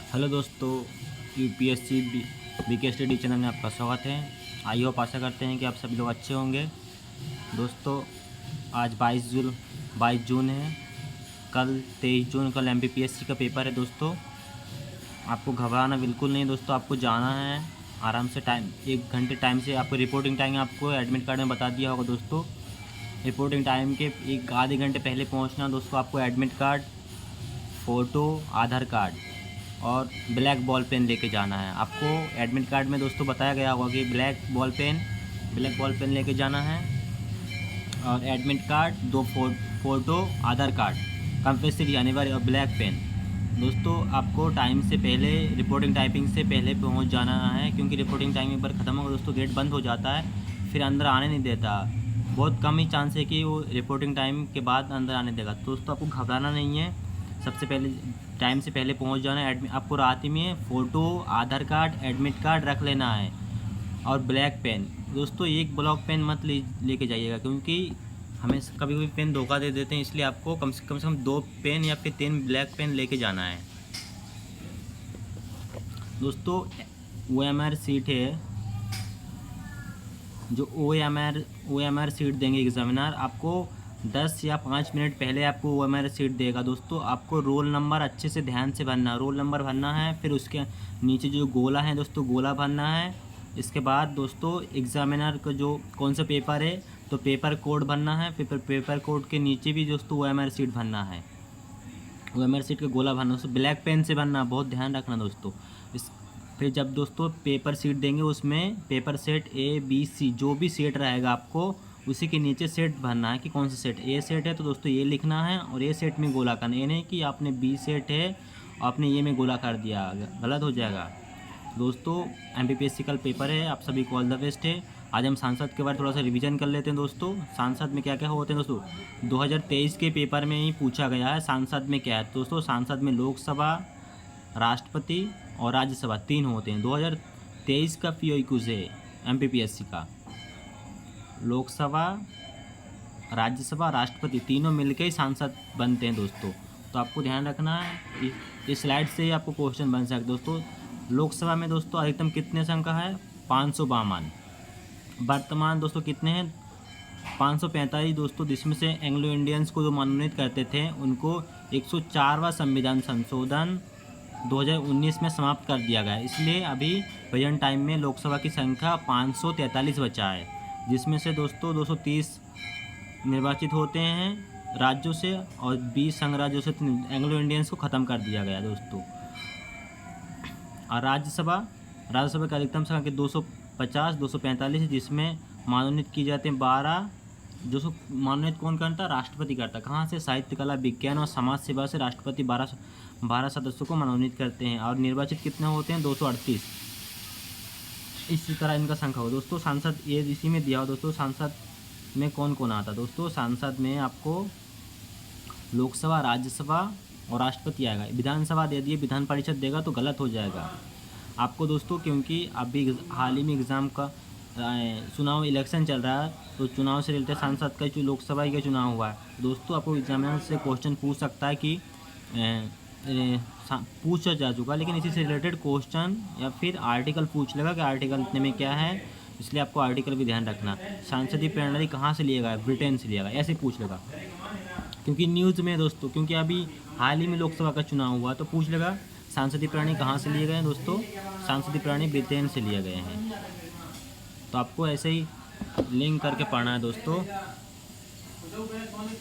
Hello दोस्तों, UPSC BK study channel में आपका स्वागत है। आई होप आशा करते हैं कि आप सभी लोग अच्छे होंगे। दोस्तों, आज 22 जून है। कल 23 जून कल एमपीपीएससी का पेपर है। दोस्तों, आपको घबराना बिल्कुल नहीं। दोस्तों, आपको जाना है आराम से। टाइम 1 घंटे टाइम से आपको रिपोर्टिंग टाइम आपको एडमिट कार्ड में बता दिया होगा। दोस्तों, रिपोर्टिंग टाइम के एक आधे घंटे पहले पहुंचना। दोस्तों, आपको एडमिट कार्ड, फ़ोटो, आधार कार्ड और ब्लैक बॉल पेन लेके जाना है। आपको एडमिट कार्ड में दोस्तों बताया गया होगा कि ब्लैक बॉल पेन लेके जाना है और एडमिट कार्ड, 2 फ़ोटो, आधार कार्ड कंपल्सरी अनिवार्य और ब्लैक पेन। दोस्तों, आपको टाइम से पहले रिपोर्टिंग टाइपिंग से पहले पहुंच जाना है, क्योंकि रिपोर्टिंग टाइम एक बार ख़त्म होगा दोस्तों गेट बंद हो जाता है, फिर अंदर आने नहीं देता। बहुत कम ही चांस है कि वो रिपोर्टिंग टाइम के बाद अंदर आने देगा। तो दोस्तों, आपको घबराना नहीं है। सबसे पहले टाइम से पहले पहुंच जाना है। आपको रात ही में फ़ोटो, आधार कार्ड, एडमिट कार्ड रख लेना है और ब्लैक पेन। दोस्तों, एक ब्लॉक पेन मत लेके जाइएगा, क्योंकि हमें कभी कभी पेन धोखा दे देते हैं। इसलिए आपको कम से कम 2 पेन या फिर 3 ब्लैक पेन लेके जाना है। दोस्तों, OMR सीट है, जो OMR सीट देंगे एग्जामिनर आपको 10 या 5 मिनट पहले आपको OMR सीट देगा। दोस्तों, आपको रोल नंबर अच्छे से ध्यान से भरना है। रोल नंबर भरना है, फिर उसके नीचे जो गोला है दोस्तों, गोला भरना है। इसके बाद दोस्तों, एग्जामिनर का जो कौन सा पेपर है तो पेपर कोड भरना है। फिर पेपर कोड के नीचे भी दोस्तों OMR सीट भरना है। OMR सीट का गोला भरना दोस्तों ब्लैक पेन से भरना, बहुत ध्यान रखना दोस्तों। इस फिर जब दोस्तों पेपर सीट देंगे, उसमें पेपर सेट ABC जो भी सेट रहेगा आपको उसी के नीचे सेट भरना है कि कौन सा सेट। ए सेट है तो दोस्तों ये लिखना है और ए सेट में गोला करना। ये नहीं कि आपने B सेट है और आपने ये में गोला कर दिया, गलत हो जाएगा। दोस्तों, एमपीपीएससी का पेपर है, आप सभी को ऑल द बेस्ट है। आज हम सांसद के बारे में थोड़ा सा रिवीजन कर लेते हैं। दोस्तों, सांसद में क्या क्या होते हैं दोस्तों, 2023 के पेपर में ही पूछा गया है सांसद में क्या है। दोस्तों, सांसद में लोकसभा, राष्ट्रपति और राज्यसभा 3 होते हैं। 2023 का PYQ है एमपीपीएससी का। लोकसभा, राज्यसभा, राष्ट्रपति तीनों मिलकर ही सांसद बनते हैं दोस्तों। तो आपको ध्यान रखना है, इस स्लाइड से ही आपको क्वेश्चन बन सकते दोस्तों। लोकसभा में दोस्तों अधिकतम कितने संख्या है, 552। वर्तमान दोस्तों कितने हैं, 545 दोस्तों, जिसमें से एंग्लो इंडियंस को जो मनोनीत करते थे उनको 104वां संविधान संशोधन 2019 में समाप्त कर दिया गया है। इसलिए अभी प्रेजेंट टाइम में लोकसभा की संख्या 543 बचा है, जिसमें से दोस्तों 230 निर्वाचित होते हैं राज्यों से और 20 संघ राज्यों से एंग्लो इंडियंस को ख़त्म कर दिया गया दोस्तों। और राज्यसभा की अधिकतम संख्या 250, 245 है, जिसमें मनोनीत की जाते हैं 12। जो मनोनीत कौन करता है, राष्ट्रपति करता है। कहाँ से, साहित्य, कला, विज्ञान और समाज सेवा से राष्ट्रपति 12 सदस्यों को मनोनीत करते हैं। और निर्वाचित कितने होते हैं, 238। इसी तरह इनका संख्या हो दोस्तों। सांसद ये इसी में दिया हो दोस्तों, सांसद में कौन कौन आता है दोस्तों। सांसद में आपको लोकसभा, राज्यसभा और राष्ट्रपति आएगा। विधानसभा दे दिए, विधान परिषद देगा तो गलत हो जाएगा आपको दोस्तों, क्योंकि अभी हाल ही में एग्ज़ाम का चुनाव इलेक्शन चल रहा है, तो चुनाव से रिलेटेड सांसद का जो लोकसभा का चुनाव हुआ है दोस्तों, आपको एग्जामिनर से क्वेश्चन पूछ सकता है कि पूछा जा चुका, लेकिन इसी से रिलेटेड क्वेश्चन या फिर आर्टिकल पूछ लेगा कि आर्टिकल इतने में क्या है। इसलिए आपको आर्टिकल भी ध्यान रखना। संसदीय प्रणाली कहाँ से लिया गया, ब्रिटेन से लिया गया, ऐसे पूछ लेगा। क्योंकि न्यूज़ में दोस्तों, क्योंकि अभी हाल ही में लोकसभा का चुनाव हुआ, तो पूछ लेगा सांसदीय प्राणी कहाँ से लिए गए हैं दोस्तों। सांसदीय प्राणी ब्रिटेन से लिए गए हैं। तो आपको ऐसे ही लिंक करके पढ़ना है दोस्तों,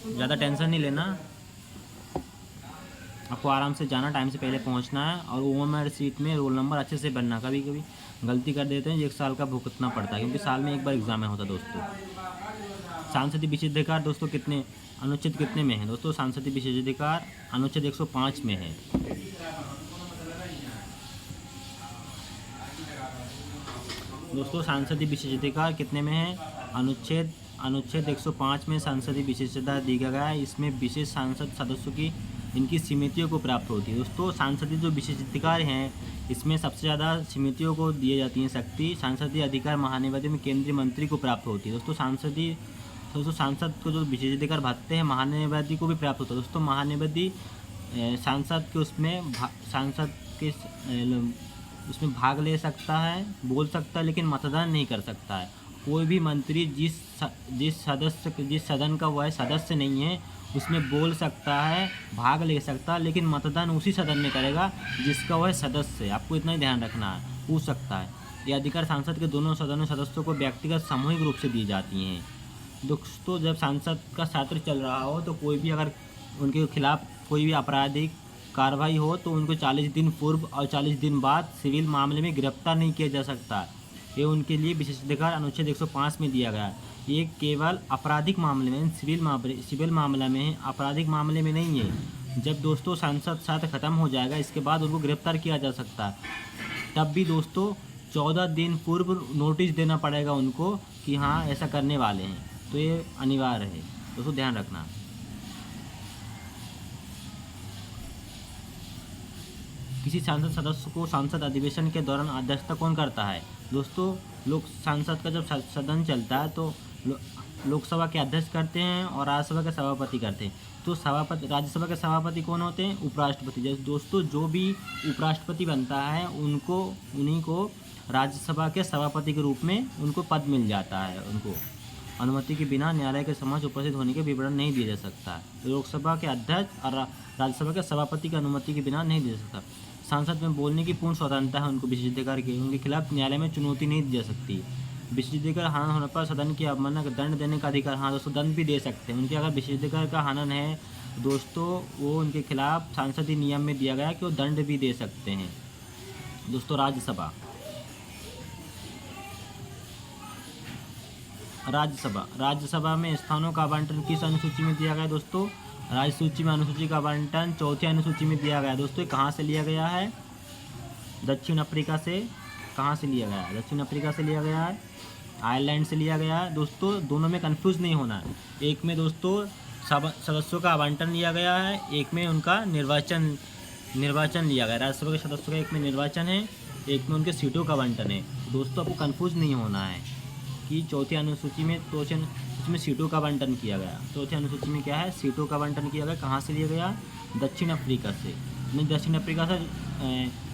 ज़्यादा टेंशन नहीं लेना। आपको आराम से जाना, टाइम से पहले पहुंचना है और OMR सीट में रोल नंबर अच्छे से भरना। कभी कभी गलती कर देते हैं, 1 साल का भुगतना पड़ता है, क्योंकि साल में एक बार एग्जाम होता है दोस्तों। सांसदीय विशेषाधिकार दोस्तों कितने, अनुच्छेद कितने में है दोस्तों, सांसदीय विशेषाधिकार अनुच्छेद 105 में है। दोस्तों, सांसदीय विशेषाधिकार कितने में है, अनुच्छेद 105 में सांसदीय विशेषाधिकार दिया गया है। इसमें विशेष सांसद सदस्यों की इनकी समितियों को प्राप्त होती है दोस्तों। सांसदीय जो विशेषाधिकार हैं, इसमें सबसे ज़्यादा समितियों को दिए जाती हैं शक्ति। सांसदीय अधिकार महानिवेदन में केंद्रीय मंत्री को प्राप्त होती है दोस्तों। सांसद को जो विशेषाधिकार भाते हैं, महानिवेदी को भी प्राप्त होता है दोस्तों। महानिवेदी सांसद के उसमें सांसद आपके उसमें भाग ले सकता है, बोल सकता है, लेकिन मतदान नहीं कर सकता है। कोई भी मंत्री जिस सदन का वह सदस्य नहीं है उसमें बोल सकता है, भाग ले सकता है, लेकिन मतदान उसी सदन में करेगा जिसका वह सदस्य है। आपको इतना ही ध्यान रखना है। पूछ सकता है। ये अधिकार सांसद के दोनों सदनों सदस्यों को व्यक्तिगत सामूहिक रूप से दी जाती हैं। दोस्तों, जब सांसद का सत्र चल रहा हो तो कोई भी अगर उनके खिलाफ कोई भी आपराधिक कार्रवाई हो तो उनको 40 दिन पूर्व और 40 दिन बाद सिविल मामले में गिरफ्तार नहीं किया जा सकता। ये उनके लिए विशेषाधिकार अनुच्छेद 105 में दिया गया है। ये केवल आपराधिक मामले में, सिविल मामला में है, आपराधिक मामले में नहीं है। जब दोस्तों सांसद सत्र खत्म हो जाएगा इसके बाद उनको गिरफ्तार किया जा सकता है। तब भी दोस्तों 14 दिन पूर्व नोटिस देना पड़ेगा उनको कि हाँ ऐसा करने वाले हैं, तो ये अनिवार्य है दोस्तों, ध्यान रखना। किसी सांसद सदस्य को संसद अधिवेशन के दौरान अध्यक्षता कौन करता है? दोस्तों, संसद का जब सदन चलता है तो लोकसभा के अध्यक्ष करते हैं और राज्यसभा के सभापति करते हैं। तो राज्यसभा के सभापति कौन होते हैं? उपराष्ट्रपति। जैसे दोस्तों जो भी उपराष्ट्रपति बनता है उन्हीं को राज्यसभा के सभापति के रूप में उनको पद मिल जाता है। उनको अनुमति के बिना न्यायालय के समक्ष उपस्थित होने के विवरण नहीं दिया जा सकता है। लोकसभा के अध्यक्ष और राज्यसभा के सभापति की अनुमति के बिना नहीं दिया जा सकता। सांसद में बोलने की पूर्ण स्वतंत्रता है उनको विशेषाधिकार की। उनके खिलाफ न्यायालय में चुनौती नहीं दी जा सकती। विशेषाधिकार हनन होने पर सदन की अवमानना का दंड देने का अधिकार, हाँ दोस्तों, दंड भी दे सकते हैं। उनके अगर विशेषाधिकार का हनन है दोस्तों, वो उनके खिलाफ संसदीय नियम में दिया गया है कि वो दंड भी दे सकते हैं। दोस्तों, राज्यसभा में स्थानों का आवंटन किस अनुसूची में दिया गया है? दोस्तों, राज्य सूची में अनुसूची का आवंटन 4थी अनुसूची में दिया गया है। दोस्तों, कहाँ से लिया गया है? दक्षिण अफ्रीका से। कहाँ से लिया गया है? दक्षिण अफ्रीका से लिया गया है, आयरलैंड से लिया गया है। दोस्तों, दोनों में कंफ्यूज नहीं होना है। एक में दोस्तों सदस्यों का आवंटन लिया गया है, एक में उनका निर्वाचन लिया गया है। राज्यसभा के सदस्यों का एक में निर्वाचन है, एक में उनके सीटों का आवंटन है। दोस्तों, आपको कंफ्यूज नहीं होना है कि चौथी अनुसूची में तो उसमें सीटों का आवंटन किया गया। चौथी अनुसूची में क्या है? सीटों का आवंटन किया गया। कहाँ से लिया गया? दक्षिण अफ्रीका से। दक्षिण अफ्रीका से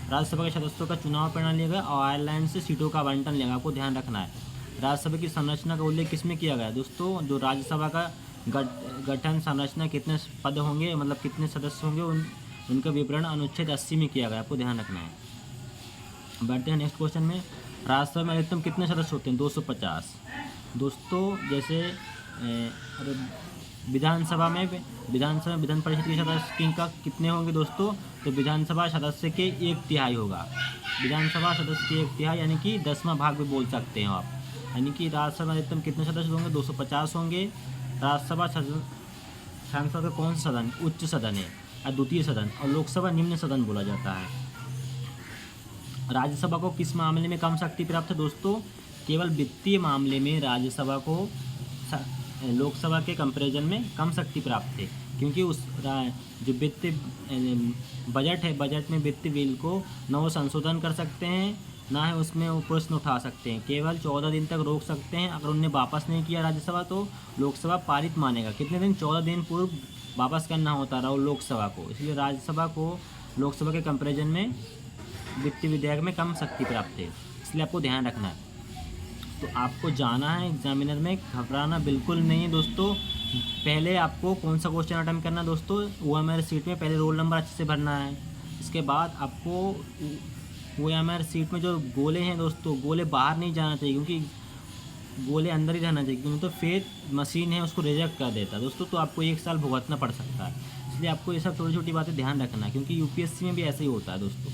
राज्यसभा के सदस्यों का चुनाव परिणाम लिया गया और आयरलैंड से सीटों का आवंटन लिया गया। आपको ध्यान रखना है। राज्यसभा की संरचना का उल्लेख किसमें किया गया? दोस्तों, जो राज्यसभा का गठन संरचना, कितने पद होंगे, मतलब कितने सदस्य होंगे, उनका विवरण अनुच्छेद 80 में किया गया। आपको ध्यान रखना है। बढ़ते हैं नेक्स्ट क्वेश्चन में। राज्यसभा में अधिकतम कितने सदस्य होते हैं? 250। दोस्तों, जैसे विधानसभा विधान परिषद के सदस्य का कितने होंगे दोस्तों? तो विधानसभा सदस्य के 1/3 होगा। विधानसभा सदस्य के 1/3 यानी कि 10वां भाग भी बोल सकते हैं आप। यानी कि राज्यसभा अधिकतम कितने सदस्य होंगे? 250 होंगे। राज्यसभा संसद का कौन सा सदन? उच्च सदन है और द्वितीय सदन, और लोकसभा निम्न सदन बोला जाता है। राज्यसभा को किस मामले में कम शक्ति प्राप्त है? दोस्तों, केवल वित्तीय मामले में राज्यसभा को लोकसभा के कंपैरिजन में कम शक्ति प्राप्त है, क्योंकि उस जो वित्तीय बजट है, बजट में वित्तीय बिल को न वो संशोधन कर सकते हैं, ना है उसमें वो प्रश्न उठा सकते हैं। केवल 14 दिन तक रोक सकते हैं। अगर उन्हें वापस नहीं किया राज्यसभा तो लोकसभा पारित मानेगा। कितने दिन? 14 दिन पूर्व वापस करना होता रहा लोकसभा को। इसलिए राज्यसभा को लोकसभा के कंपैरिजन में वित्तीय विधेयक में कम शक्ति प्राप्त है, इसलिए आपको ध्यान रखना है। तो आपको जाना है एग्जामिनर में, घबराना बिल्कुल नहीं है दोस्तों। पहले आपको कौन सा क्वेश्चन अटेम्प्ट करना है दोस्तों? OMR सीट में पहले रोल नंबर अच्छे से भरना है। इसके बाद आपको OMR सीट में जो गोले हैं दोस्तों, गोले बाहर नहीं जाना चाहिए, क्योंकि गोले अंदर ही रहना चाहिए, क्योंकि तो फिर मशीन है उसको रिजेक्ट कर देता है दोस्तों। तो आपको 1 साल भुगतना पड़ सकता है। इसलिए आपको ये सब छोटी छोटी बातें ध्यान रखना है, क्योंकि UPSC में भी ऐसे ही होता है दोस्तों।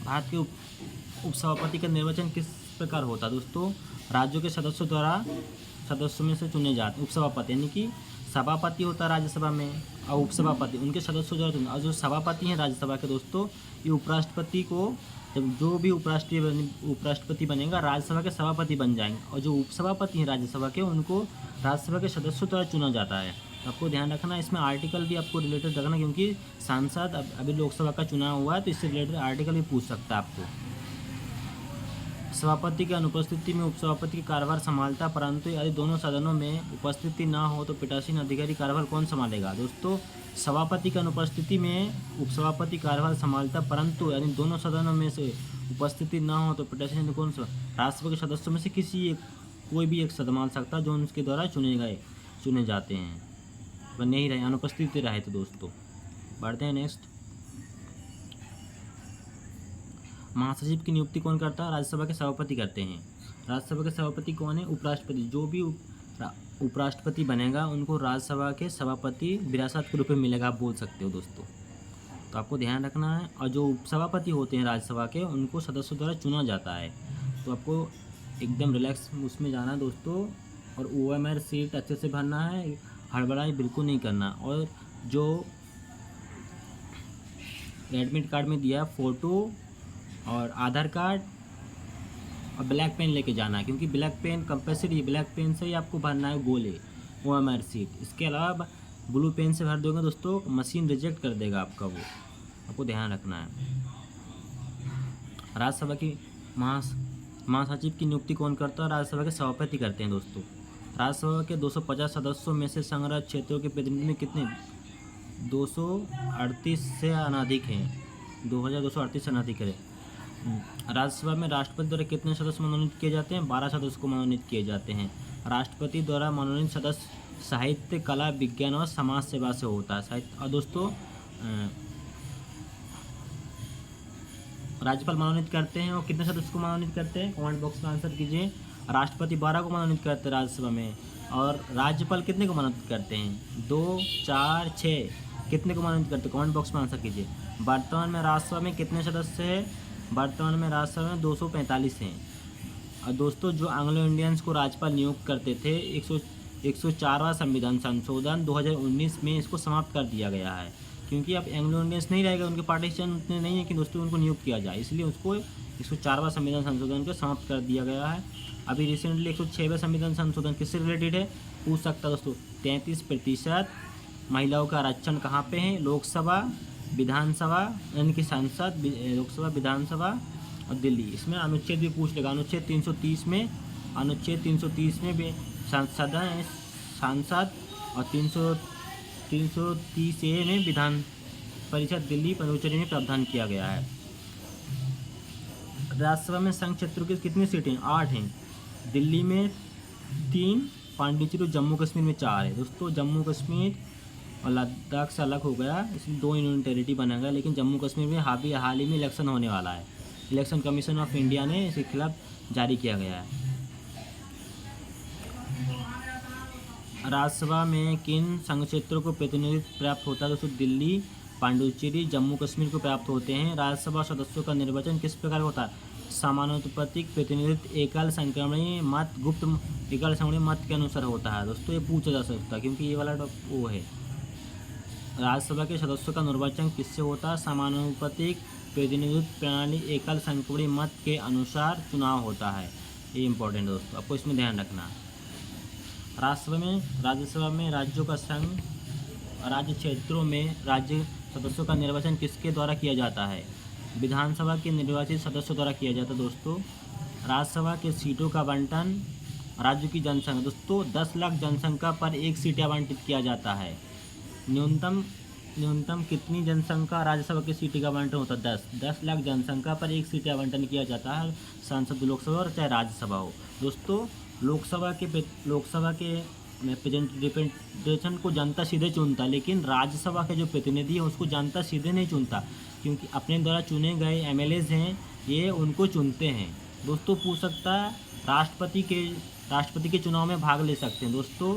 भारत के उपसभापति का निर्वाचन किस प्रकार होता है दोस्तों? राज्यों के सदस्यों द्वारा सदस्यों में से चुने जाते हैं। उपसभापति यानी कि सभापति होता है राज्यसभा में, और उपसभापति उनके सदस्यों द्वारा चुने। और जो सभापति हैं राज्यसभा के दोस्तों, ये उपराष्ट्रपति को, जब जो भी उपराष्ट्रपति बनेगा राज्यसभा के सभापति बन जाएंगे, और जो उपसभापति हैं राज्यसभा के, उनको राज्यसभा के सदस्यों द्वारा चुना जाता है। आपको ध्यान रखना, इसमें आर्टिकल भी आपको रिलेटेड रखना, क्योंकि सांसद अभी लोकसभा का चुनाव हुआ है तो इससे रिलेटेड आर्टिकल भी पूछ सकता है आपको। सभापति की अनुपस्थिति में उपसभापति कार्यभार संभालता, परंतु यदि दोनों सदनों में उपस्थिति ना हो तो पीठासीन अधिकारी कार्यभार कौन संभालेगा? दोस्तों, सभापति की अनुपस्थिति में उपसभापति कार्यभार संभालता, परंतु यदि दोनों सदनों में से उपस्थिति ना हो तो पीठासीन कौन सा? राज्यसभा के सदस्यों में से कोई भी एक संभाल सकता जो उनके द्वारा चुने जाते हैं, वह नहीं रहे, अनुपस्थिति रहे तो। दोस्तों बढ़ते हैं नेक्स्ट। महासचिव की नियुक्ति कौन करता है? राज्यसभा के सभापति करते हैं। राज्यसभा के सभापति कौन है? उपराष्ट्रपति। जो भी उपराष्ट्रपति बनेगा उनको राज्यसभा के सभापति विरासत के रूप में मिलेगा, आप बोल सकते हो दोस्तों। तो आपको ध्यान रखना है। और जो उपसभापति होते हैं राज्यसभा के, उनको सदस्यों द्वारा चुना जाता है। तो आपको एकदम रिलैक्स उसमें जाना है दोस्तों, और OMR सीट अच्छे से भरना है, हड़बड़ाई बिल्कुल नहीं करना। और जो एडमिट कार्ड में दिया फ़ोटो और आधार कार्ड और ब्लैक पेन लेके जाना है, क्योंकि black pen compulsory, black pen से ही आपको भरना है गोले OMR सीट। इसके अलावा ब्लू पेन से भर दोगे दोस्तों, मशीन रिजेक्ट कर देगा आपका, वो आपको ध्यान रखना है। राज्यसभा की महासचिव की नियुक्ति कौन करता है? राज्यसभा के सभापति करते हैं दोस्तों। राज्यसभा के 250 सदस्यों में से संग्रह क्षेत्रों के प्रतिनिधि में कितने? 238 से अनाधिक हैं, 2238 से अनाधिक है। राज्यसभा में राष्ट्रपति द्वारा कितने सदस्य मनोनीत किए जाते हैं? 12 सदस्य को मनोनीत किए जाते हैं। राष्ट्रपति द्वारा मनोनीत सदस्य साहित्य, कला, विज्ञान और समाज सेवा से होता है। साहित्य। और दोस्तों राज्यपाल मनोनीत करते हैं, और कितने सदस्य को मनोनीत करते हैं? कमेंट बॉक्स में आंसर कीजिए। राष्ट्रपति 12 को मनोनीत करते हैं राज्यसभा में, और राज्यपाल कितने को मनोनीत करते हैं? 2, 4, 6 कितने को मनोनीत करते हैं? कमेंट बॉक्स में आंसर कीजिए। वर्तमान में राज्यसभा में कितने सदस्य हैं? वर्तमान में राज्यसभा में 245 हैं। और दोस्तों जो एंग्लो इंडियंस को राज्यपाल नियुक्त करते थे, 104वां संविधान संशोधन 2019 में इसको समाप्त कर दिया गया है, क्योंकि अब एंग्लो इंडियंस नहीं रहेगा, उनके पार्टीशन उतने नहीं है कि दोस्तों उनको नियुक्त किया जाए, इसलिए उसको 104वां संविधान संशोधन को समाप्त कर दिया गया है। अभी रिसेंटली 106वें संविधान संशोधन किससे रिलेटेड है? पूछ सकता है दोस्तों। 33% महिलाओं का आरक्षण कहाँ पे है? लोकसभा, विधानसभा, यानी कि संसद, लोकसभा, विधानसभा और दिल्ली। इसमें अनुच्छेद भी पूछ लेगा। अनुच्छेद 330 में भी सांसद, और 330A में विधान परिषद दिल्ली पुडुचेरी में प्रावधान किया गया है। राज्यसभा में संघ क्षेत्रों की कितनी सीटें? 8 हैं। दिल्ली में 3, पांडिचेरी और जम्मू कश्मीर में 4 है। दोस्तों जम्मू कश्मीर और लद्दाख से अलग हो गया, इसलिए 2 यूनियन टेरिटरी बना गया, लेकिन जम्मू कश्मीर में हाल ही में इलेक्शन होने वाला है। इलेक्शन कमीशन ऑफ इंडिया ने इसके खिलाफ जारी किया गया है। राज्यसभा में किन संघ क्षेत्रों को प्रतिनिधित्व प्राप्त होता है? दोस्तों दिल्ली, पांडिचेरी, जम्मू कश्मीर को प्राप्त होते हैं। राज्यसभा सदस्यों का निर्वाचन किस प्रकार होता है? समानुपातिक प्रतिनिधित्व, एकल संक्रमणीय मत, गुप्त एकल संक्रमणीय मत के अनुसार होता है। दोस्तों ये पूछा जा सकता है, क्योंकि ये वाला वो है। राज्यसभा के सदस्यों का निर्वाचन किससे होता है? समानुपातिक प्रतिनिधित्व प्रणाली, एकल संक्रमणीय मत के अनुसार चुनाव होता है। ये इंपॉर्टेंट दोस्तों, आपको इसमें ध्यान रखना। राज्यसभा में राज्यों का संघ, राज्य क्षेत्रों में राज्य सदस्यों का निर्वाचन किसके द्वारा किया जाता है? विधानसभा के निर्वाचित सदस्यों द्वारा किया जाता है। दोस्तों राज्यसभा के सीटों का आवंटन राज्यों की जनसंख्या, दोस्तों 10 लाख जनसंख्या पर एक सीट आवंटित किया जाता है। न्यूनतम कितनी जनसंख्या राज्यसभा की सीटें का आवंटन होता है? 10 लाख जनसंख्या पर एक सीट आवंटन किया जाता है, संसद, लोकसभा और चाहे राज्यसभा हो। दोस्तों लोकसभा के रिप्रेजेंटेशन को जनता सीधे चुनता, लेकिन राज्यसभा के जो प्रतिनिधि है उसको जनता सीधे नहीं चुनता, क्योंकि अपने द्वारा चुने गए MLAs हैं, ये उनको चुनते हैं। दोस्तों पूछ सकता है राष्ट्रपति के चुनाव में भाग ले सकते हैं। दोस्तों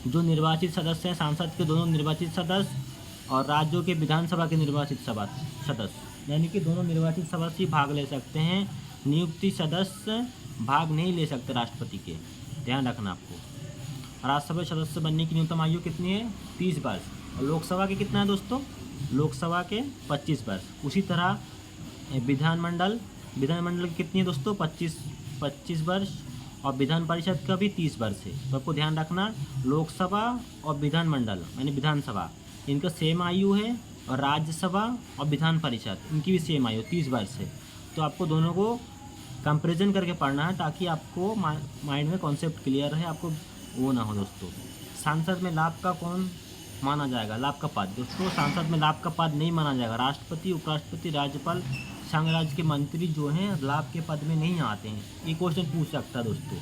जो निर्वाचित सदस्य हैं, सांसद के दोनों निर्वाचित सदस्य और राज्यों के विधानसभा के निर्वाचित सदस्य, यानी कि दोनों निर्वाचित सदस्य ही भाग ले सकते हैं। नियुक्ति सदस्य भाग नहीं ले सकते राष्ट्रपति के, ध्यान रखना आपको। राज्यसभा सदस्य बनने की न्यूनतम आयु कितनी है? 30 वर्ष। और लोकसभा के कितना है दोस्तों? लोकसभा के 25 वर्ष। उसी तरह विधानमंडल की कितनी है दोस्तों? 25 वर्ष। और विधान परिषद का भी 30 वर्ष है। तो आपको ध्यान रखना, लोकसभा और विधानमंडल यानी विधानसभा, इनका सेम आयु है, और राज्यसभा और विधान परिषद इनकी भी सेम आयु 30 वर्ष है। तो आपको दोनों को कंपैरिजन करके पढ़ना है ताकि आपको माइंड में कॉन्सेप्ट क्लियर रहे, आपको वो ना हो दोस्तों। सांसद में लाभ का कौन माना जाएगा? लाभ का पद दोस्तों, सांसद में लाभ का पद नहीं माना जाएगा। राष्ट्रपति, उपराष्ट्रपति, राज्यपाल, संघ राज्य के मंत्री जो हैं लाभ के पद में नहीं आते हैं। ये क्वेश्चन पूछ सकता है दोस्तों।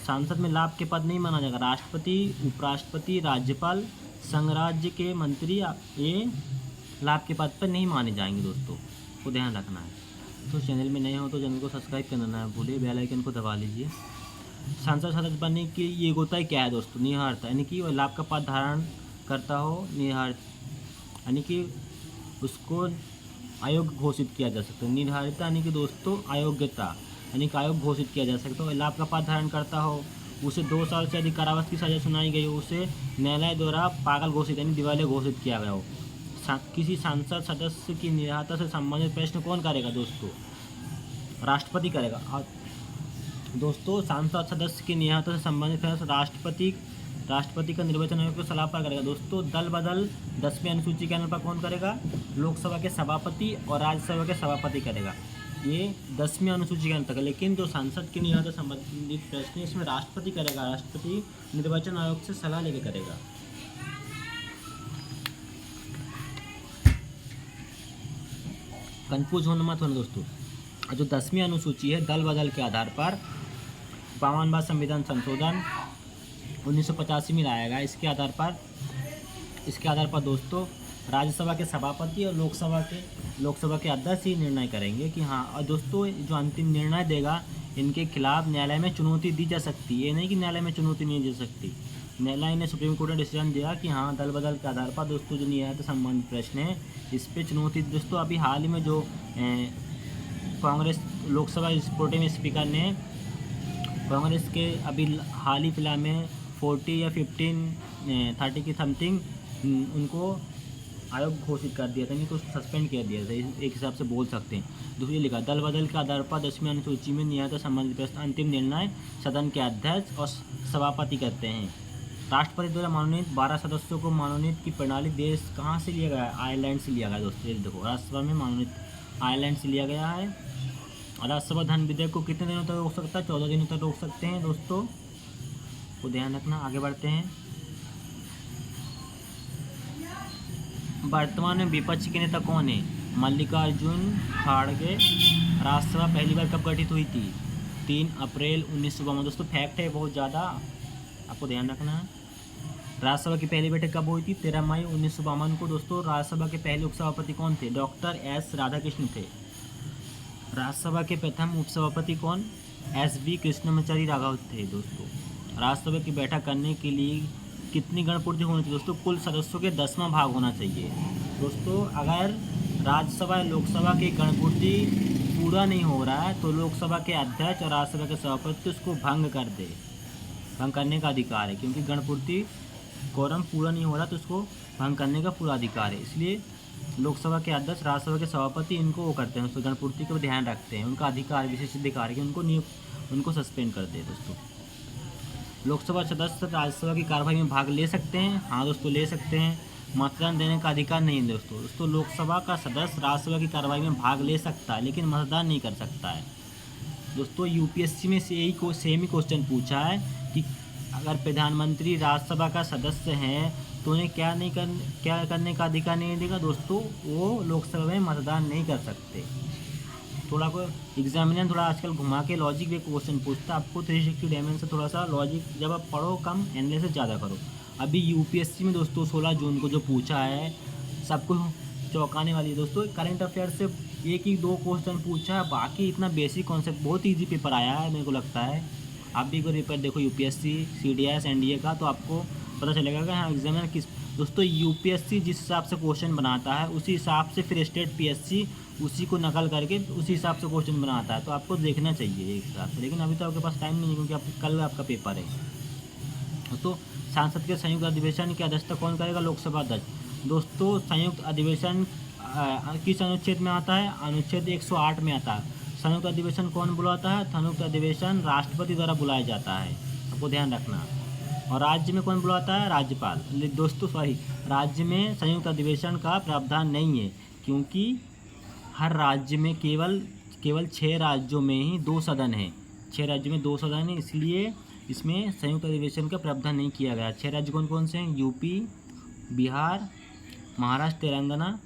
सांसद में लाभ के पद नहीं माना जाएगा। राष्ट्रपति, उपराष्ट्रपति, राज्यपाल, संघ राज्य के मंत्री ये लाभ के पद पर नहीं माने जाएंगे दोस्तों, को ध्यान रखना है। तो चैनल में नए हो तो चैनल को सब्सक्राइब करना ना भूलिए, बेल आइकन को दबा लीजिए। सांसद सदस्य बनने की ये योग्यता क्या है दोस्तों? निहारता, यानी कि वह लाभ का पद धारण करता हो। निहार यानी कि उसको अयोग्य घोषित किया जा सकता है। निर्धारिता यानी कि दोस्तों अयोग्यता, यानी कि अयोग्य घोषित किया जा सकता है। लाभ का पद धारण करता हो, उसे 2 साल से अधिक कारावास की सजा सुनाई गई हो, उसे न्यायालय द्वारा पागल घोषित यानी दिवालिया घोषित किया गया हो। किसी सांसद सदस्य की निराहता से संबंधित प्रश्न कौन करेगा दोस्तों? राष्ट्रपति करेगा। और दोस्तों सांसद सदस्य की निराहता से संबंधित प्रश्न राष्ट्रपति का निर्वाचन आयोग को सलाह पर करेगा। दोस्तों दल बदल 10वीं अनुसूची के अनुसार कौन करेगा? लोकसभा के सभापति और राज्यसभा के सभापति करेगा। ये 10वीं अनुसूची के अंतर्गत। लेकिन जो सांसद की निराहता से संबंधित प्रश्न है इसमें राष्ट्रपति करेगा। राष्ट्रपति निर्वाचन आयोग से सलाह लेकर करेगा। कंफ्यूज होना मत होना दोस्तों। जो 10वीं अनुसूची है दल बदल के आधार पर 52वां संविधान संशोधन 1985 में लाया गया। इसके आधार पर दोस्तों राज्यसभा के सभापति और लोकसभा के अध्यक्ष ही निर्णय करेंगे कि हाँ। और दोस्तों जो अंतिम निर्णय देगा इनके खिलाफ न्यायालय में चुनौती दी जा सकती है। ये नहीं कि न्यायालय में चुनौती नहीं दे सकती। न्यायालय ने सुप्रीम कोर्ट ने डिसीजन दिया कि हाँ दल बदल के आधार पर दोस्तों जो न्याय से संबंधित प्रश्न है इस पर चुनौती। दोस्तों अभी हाल ही में जो कांग्रेस लोकसभा प्रोटेम स्पीकर ने कांग्रेस के अभी हाल ही फिलहाल में 40 या 30 की समथिंग उनको आयोग घोषित कर दिया था, नहीं तो सस्पेंड कर दिया था, एक हिसाब से बोल सकते हैं। दूसरी लिखा दल बदल के आधार पर 10वीं अनुसूची में न्याय से संबंधित प्रश्न अंतिम निर्णय सदन के अध्यक्ष और सभापति करते हैं। राष्ट्रपति द्वारा मनोनीत 12 सदस्यों को मनोनीत की प्रणाली देश कहाँ से लिया गया है? आयरलैंड से लिया गया दोस्तों। ये देखो राज्यसभा में मनोनीत आयरलैंड से लिया गया है। राज्यसभा धन विधेयक को कितने दिनों तक रोक सकता है? 14 दिनों तक रोक सकते हैं दोस्तों, को ध्यान रखना। आगे बढ़ते हैं। वर्तमान में विपक्ष के नेता कौन है? मल्लिकार्जुन खड़गे। राज्यसभा पहली बार कब गठित हुई थी? 3 अप्रैल 1952। दोस्तों फैक्ट है बहुत ज़्यादा, आपको ध्यान रखना है। राज्यसभा की पहली बैठक कब हुई थी? 13 मई 1952 को। दोस्तों राज्यसभा के पहले उपसभापति कौन थे? डॉक्टर एस राधाकृष्ण थे। राज्यसभा के प्रथम उपसभापति कौन? SV कृष्णमाचारी राघव थे। दोस्तों राज्यसभा की बैठक करने के लिए कितनी गणपूर्ति होनी चाहिए? दोस्तों कुल सदस्यों के 10वां भाग होना चाहिए। दोस्तों अगर राज्यसभा लोकसभा की गणपूर्ति पूरा नहीं हो रहा है तो लोकसभा के अध्यक्ष और राज्यसभा के सभापति उसको भंग कर दे। भंग करने का अधिकार है, क्योंकि गणपूर्ति कोरम पूरा नहीं हो रहा तो उसको भंग करने का पूरा अधिकार है। इसलिए लोकसभा के अध्यक्ष राज्यसभा के सभापति इनको वो करते हैं, उसको गणपूर्ति का ध्यान रखते हैं। उनका अधिकार विशेष अधिकार है कि उनको सस्पेंड कर दे। दोस्तों लोकसभा सदस्य राज्यसभा की कार्रवाई में भाग ले सकते हैं? हाँ दोस्तों ले सकते हैं। मतदान देने का अधिकार नहीं है दोस्तों लोकसभा का सदस्य राज्यसभा की कार्रवाई में भाग ले सकता है लेकिन मतदान नहीं कर सकता है। दोस्तों यूपीएससी में से सेम ही क्वेश्चन पूछा है कि अगर प्रधानमंत्री राज्यसभा का सदस्य हैं तो उन्हें क्या करने का अधिकार नहीं देगा? दोस्तों वो लोकसभा में मतदान नहीं कर सकते। थोड़ा को एग्जामिनर थोड़ा आजकल घुमा के लॉजिक भी क्वेश्चन पूछता है। आपको 360 डायमेंशन से थोड़ा सा लॉजिक जब आप पढ़ो कम, एनालिसिस ज़्यादा करो। अभी यूपीएससी में दोस्तों 16 जून को जो पूछा है सबको चौंकाने वाली है। दोस्तों करंट अफेयर से 1-2 क्वेश्चन पूछा है, बाकी इतना बेसिक कॉन्सेप्ट बहुत ईजी पेपर आया है मेरे को लगता है। आप भी कोई पेपर देखो यूपीएससी CDS NDA का तो आपको पता चलेगा कि हाँ एग्जामिनर किस। दोस्तों यूपीएससी जिस हिसाब से क्वेश्चन बनाता है उसी हिसाब से फिर स्टेट PSC उसी को नकल करके उसी हिसाब से क्वेश्चन बनाता है, तो आपको देखना चाहिए एक हिसाब से। लेकिन अभी तो आपके पास टाइम नहीं है क्योंकि कल आपका पेपर है। दोस्तों संसद के संयुक्त अधिवेशन की अध्यक्षता कौन करेगा? लोकसभा अध्यक्ष। दोस्तों संयुक्त अधिवेशन किस अनुच्छेद में आता है? अनुच्छेद 108 में आता है। संयुक्त अधिवेशन कौन बुलाता है? संयुक्त अधिवेशन राष्ट्रपति द्वारा बुलाया जाता है, आपको ध्यान रखना। और राज्य में कौन बुलाता है? राज्यपाल। दोस्तों राज्य में संयुक्त अधिवेशन का प्रावधान नहीं है क्योंकि हर राज्य में केवल केवल 6 राज्यों में ही 2 सदन हैं। 6 राज्यों में 2 सदन हैं, इसलिए इसमें संयुक्त अधिवेशन का प्रावधान नहीं किया गया। 6 राज्य कौन कौन से हैं? यूपी, बिहार, महाराष्ट्र, तेलंगाना,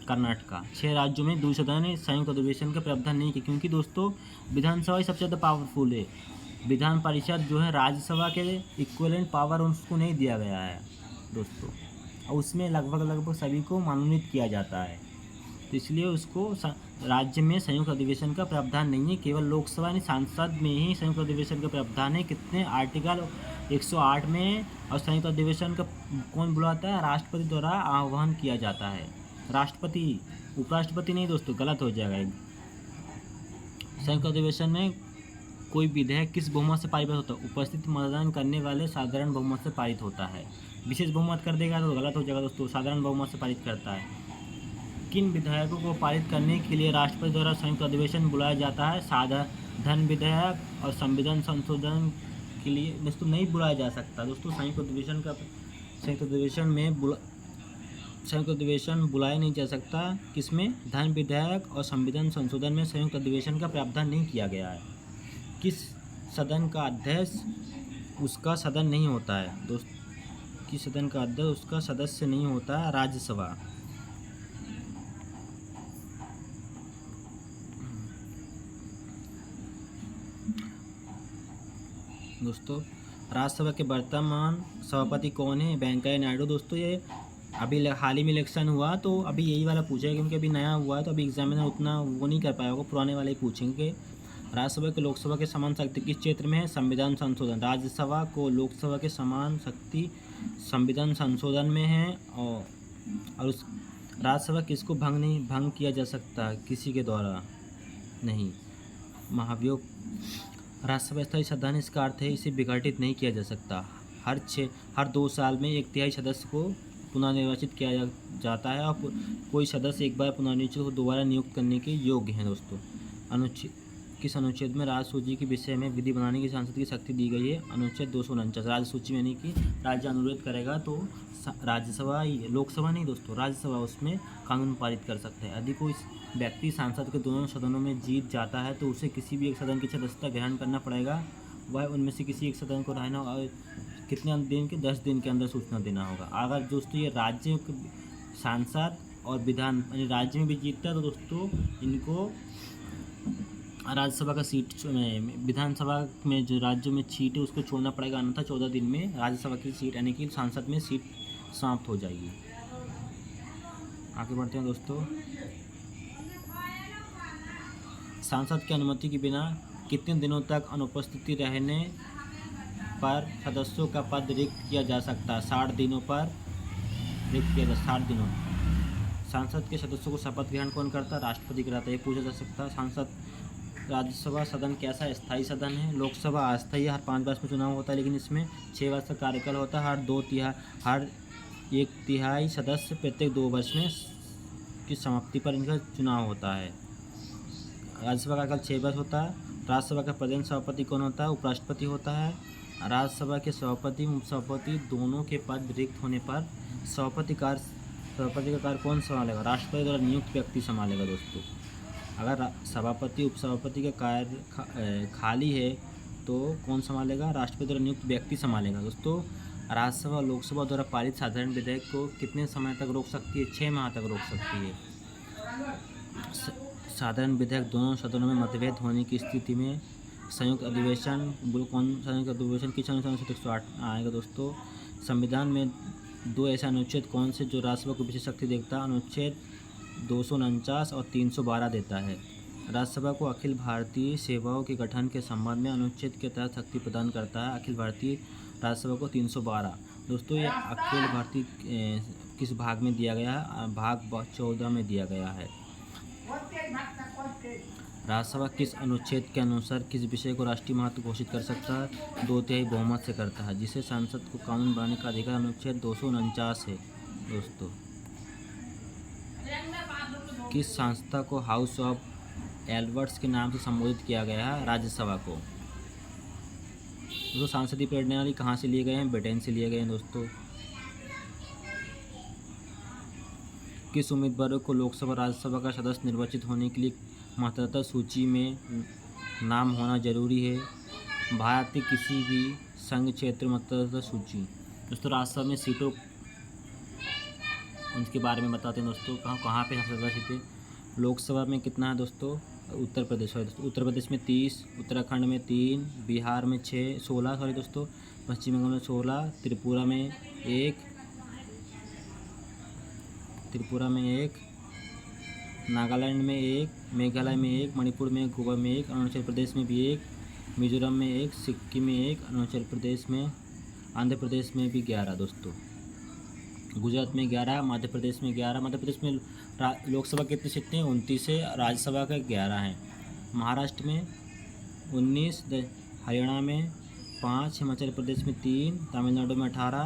कर्नाटका। 6 राज्यों में 2 सदन है, संयुक्त अधिवेशन का प्रावधान नहीं किया, क्योंकि दोस्तों विधानसभा ही सबसे ज़्यादा पावरफुल है। विधान परिषद जो है राज्यसभा के इक्विवेलेंट पावर उसको नहीं दिया गया है दोस्तों, और उसमें लगभग सभी को मनोनीत किया जाता है, तो इसलिए उसको राज्य में संयुक्त अधिवेशन का प्रावधान नहीं है। केवल लोकसभा यानी सांसद में ही संयुक्त अधिवेशन का प्रावधान है। कितने? आर्टिकल 108 में। और संयुक्त अधिवेशन का कौन बुलाता है? राष्ट्रपति द्वारा आह्वान किया जाता है। राष्ट्रपति, उपराष्ट्रपति नहीं दोस्तों, गलत हो जाएगा। संयुक्त अधिवेशन में कोई विधेयक किस बहुमत से पारित होता है? उपस्थित मतदान करने वाले साधारण बहुमत से पारित होता है। विशेष बहुमत कर देगा तो गलत हो जाएगा दोस्तों, साधारण बहुमत से पारित करता है। किन विधेयकों को पारित करने के लिए राष्ट्रपति द्वारा संयुक्त अधिवेशन बुलाया जाता है? साधारण विधेयक और संविधान संशोधन के लिए दोस्तों नहीं बुलाया जा सकता दोस्तों। संयुक्त अधिवेशन बुलाया नहीं जा सकता। किसमें? धन विधेयक और संविधान संशोधन में संयुक्त अधिवेशन का प्रावधान नहीं किया गया है। किस सदन का अध्यक्ष उसका सदन नहीं होता है दोस्तों? किस सदन का अध्यक्ष उसका सदस्य नहीं होता है? राज्यसभा। दोस्तों राज्यसभा के वर्तमान सभापति कौन है? वेंकैया नायडू। दोस्तों ये अभी हाल ही में इलेक्शन हुआ तो अभी यही वाला पूछेगा, क्योंकि अभी नया हुआ है तो अभी एग्जामिनर उतना वो नहीं कर पाया होगा, पुराने वाले ही पूछेंगे। राज्यसभा के लोकसभा के समान शक्ति किस क्षेत्र में है? संविधान संशोधन। राज्यसभा को लोकसभा के समान शक्ति संविधान संशोधन में है। और उस राज्यसभा किसको भंग किया जा सकता? किसी के द्वारा नहीं। महाभियोग। राज्यसभा स्थायी सदन इसका अर्थ है इसे विघटित नहीं किया जा सकता। हर 2 साल में 1/3 सदस्य को पुनर्निर्वाचित किया जाता है, और कोई सदस्य एक बार पुनर्निर्वाचित को दोबारा नियुक्त करने के योग्य हैं दोस्तों। किस अनुच्छेद में राज्य सूची के विषय में विधि बनाने की सांसद की शक्ति दी गई है? अनुच्छेद 249। राज्य सूची में यानी कि राज्य अनुरोध करेगा तो राज्यसभा, लोकसभा नहीं दोस्तों, राज्यसभा उसमें कानून पारित कर सकता है। यदि कोई व्यक्ति सांसद के दोनों सदनों में जीत जाता है तो उसे किसी भी एक सदन की सदस्यता ग्रहण करना पड़ेगा। वह उनमें से किसी एक सदन को रहना और कितने दिन के 10 दिन के अंदर सूचना देना होगा। अगर दोस्तों ये राज्य सांसद और विधान यानी राज्य में भी जीतता है तो दोस्तों इनको राज्यसभा का सीट विधानसभा में जो राज्यों में सीट है उसको छोड़ना पड़ेगा, अन्यथा 14 दिन में राज्यसभा की सीट यानी कि सांसद में सीट समाप्त हो जाएगी। आगे बढ़ते हैं दोस्तों। सांसद की अनुमति के बिना कितने दिनों तक अनुपस्थिति रहने पर सदस्यों का पद रिक्त किया जा सकता है? 60 दिनों पर रिक्त किया जा 60 दिनों। सांसद के सदस्यों को शपथ ग्रहण कौन करता है? राष्ट्रपति कराता है। ये पूछा जा सकता है। सांसद राज्यसभा सदन कैसा है? स्थायी सदन है। लोकसभा अस्थायी, हर 5 वर्ष में चुनाव होता है, लेकिन इसमें 6 वर्ष का कार्यकाल होता है। हर 1/3 सदस्य प्रत्येक 2 वर्ष में की समाप्ति पर इनका चुनाव होता है। राज्यसभा का कार्यकाल 6 वर्ष होता है। राज्यसभा का प्रधान सभापति कौन होता है? उपराष्ट्रपति होता है। राज्यसभा के सभापति उपसभापति दोनों के पद रिक्त होने पर सभापति का कार्य कौन संभालेगा? राष्ट्रपति द्वारा नियुक्त व्यक्ति संभालेगा दोस्तों। अगर सभापति उपसभापति का कार्य खाली है तो कौन संभालेगा? राष्ट्रपति द्वारा नियुक्त व्यक्ति संभालेगा दोस्तों। राज्यसभा लोकसभा द्वारा पारित साधारण विधेयक को कितने समय तक रोक सकती है? 6 माह तक रोक सकती है। साधारण विधेयक दोनों सदनों में मतभेद होने की स्थिति में संयुक्त अधिवेशन संयुक्त अधिवेशन किस अनुच्छेद 108 आएगा दोस्तों? संविधान में 2 ऐसे अनुच्छेद कौन से जो राज्यसभा को विशेष शक्ति देता है? अनुच्छेद 249 और 312 देता है। राज्यसभा को अखिल भारतीय सेवाओं के गठन के संबंध में अनुच्छेद के तहत शक्ति प्रदान करता है। अखिल भारतीय राज्यसभा को 312 दोस्तों। ये अखिल भारतीय किस भाग में दिया गया है? भाग 14 में दिया गया है। राज्यसभा किस अनुच्छेद के अनुसार किस विषय को राष्ट्रीय महत्व घोषित कर सकता है? 2/3 बहुमत से करता है, जिसे सांसद को कानून बनाने का अधिकार अनुच्छेद 249 है दोस्तों। किस संस्था को हाउस ऑफ एल्बर्ट्स के नाम से संबोधित किया गया है? राज्यसभा को। दोस्तों सांसदीय प्रणाली कहाँ से लिए गए हैं? ब्रिटेन से लिए गए हैं दोस्तों। किस उम्मीदवारों को लोकसभा राज्यसभा का सदस्य निर्वाचित होने के लिए मतदाता सूची में नाम होना जरूरी है? भारत के किसी भी संघ क्षेत्र मतदाता सूची। दोस्तों राज्यसभा में सीटों उनके बारे में बताते हैं दोस्तों। कहाँ पे सबसे ज़्यादा सीटें? लोकसभा में कितना है दोस्तों? उत्तर प्रदेश है दोस्तों। उत्तर प्रदेश में 30, उत्तराखंड में 3, बिहार में 16 सॉरी दोस्तों, पश्चिम बंगाल में 16, त्रिपुरा में 1, नागालैंड में 1, मेघालय में 1, मणिपुर में 1, गोवा में 1, अरुणाचल प्रदेश में भी 1, मिजोरम में 1, सिक्किम में 1, अरुणाचल प्रदेश में, आंध्र प्रदेश में भी 11 दोस्तों, गुजरात में 11, मध्य प्रदेश में 11। मध्य प्रदेश में लोकसभा कितनी सीटें हैं? 29 है, राज्यसभा का 11 हैं। महाराष्ट्र में 19, हरियाणा में 5, हिमाचल प्रदेश में 3, तमिलनाडु में 18,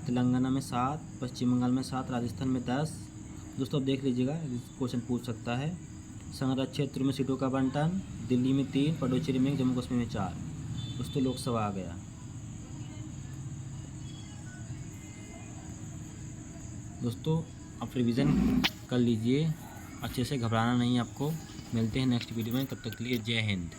तेलंगाना में 7, पश्चिम बंगाल में 7, राजस्थान में 10। दोस्तों अब देख लीजिएगा, क्वेश्चन पूछ सकता है। संघराज्य क्षेत्र में सीटों का बंटन, दिल्ली में 3, पुडुचेरी में 1, जम्मू कश्मीर में 4। दोस्तों लोकसभा आ गया। दोस्तों आप रिवीजन कर लीजिए अच्छे से, घबराना नहीं आपको। मिलते हैं नेक्स्ट वीडियो में, तब तक के लिए जय हिंद।